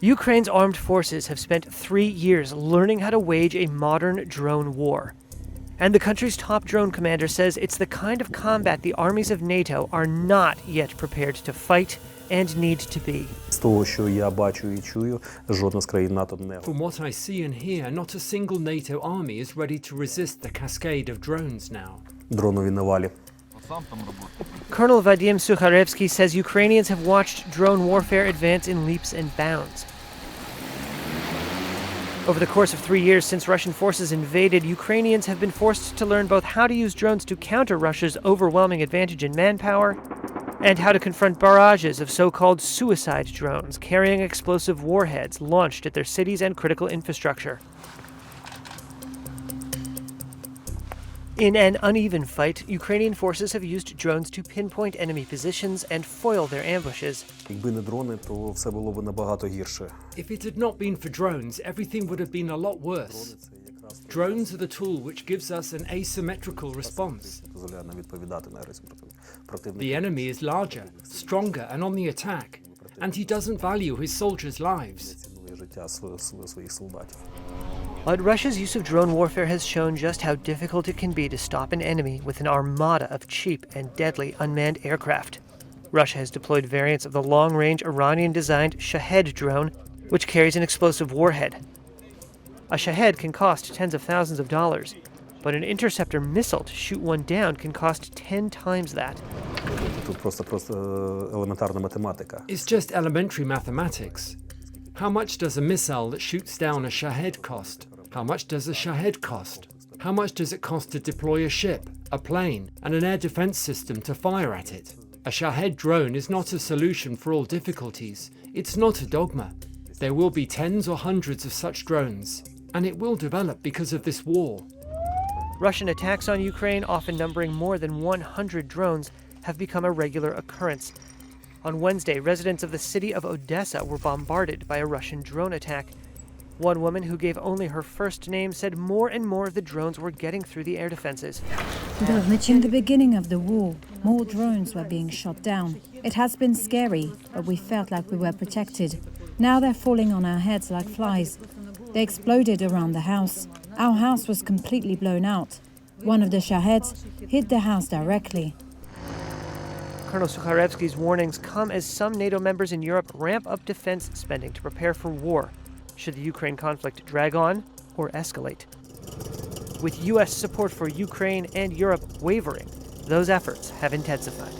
Ukraine's armed forces have spent 3 years learning how to wage a modern drone war. And the country's top drone commander says it's the kind of combat the armies of NATO are not yet prepared to fight and need to be. From what I see and hear, not a single NATO army is ready to resist the cascade of drones now. Colonel Vadym Sukharevskyi says Ukrainians have watched drone warfare advance in leaps and bounds. Over the course of 3 years since Russian forces invaded, Ukrainians have been forced to learn both how to use drones to counter Russia's overwhelming advantage in manpower and how to confront barrages of so-called suicide drones carrying explosive warheads launched at their cities and critical infrastructure. In an uneven fight, Ukrainian forces have used drones to pinpoint enemy positions and foil their ambushes. If it had not been for drones, everything would have been a lot worse. Drones are the tool which gives us an asymmetrical response. The enemy is larger, stronger, and on the attack, and he doesn't value his soldiers' lives. But Russia's use of drone warfare has shown just how difficult it can be to stop an enemy with an armada of cheap and deadly unmanned aircraft. Russia has deployed variants of the long-range Iranian-designed Shahed drone, which carries an explosive warhead. A Shahed can cost tens of thousands of dollars, but an interceptor missile to shoot one down can cost 10 times that. It's just elementary mathematics. How much does a missile that shoots down a Shahed cost? How much does a Shahed cost? How much does it cost to deploy a ship, a plane, and an air defense system to fire at it? A Shahed drone is not a solution for all difficulties. It's not a dogma. There will be tens or hundreds of such drones, and it will develop because of this war. Russian attacks on Ukraine, often numbering more than 100 drones, have become a regular occurrence. On Wednesday, residents of the city of Odessa were bombarded by a Russian drone attack. One woman who gave only her first name said more and more of the drones were getting through the air defenses. In the beginning of the war, more drones were being shot down. It has been scary, but we felt like we were protected. Now they're falling on our heads like flies. They exploded around the house. Our house was completely blown out. One of the Shaheds hit the house directly. Colonel Sukharevsky's warnings come as some NATO members in Europe ramp up defense spending to prepare for war, should the Ukraine conflict drag on or escalate. With U.S. support for Ukraine and Europe wavering, those efforts have intensified.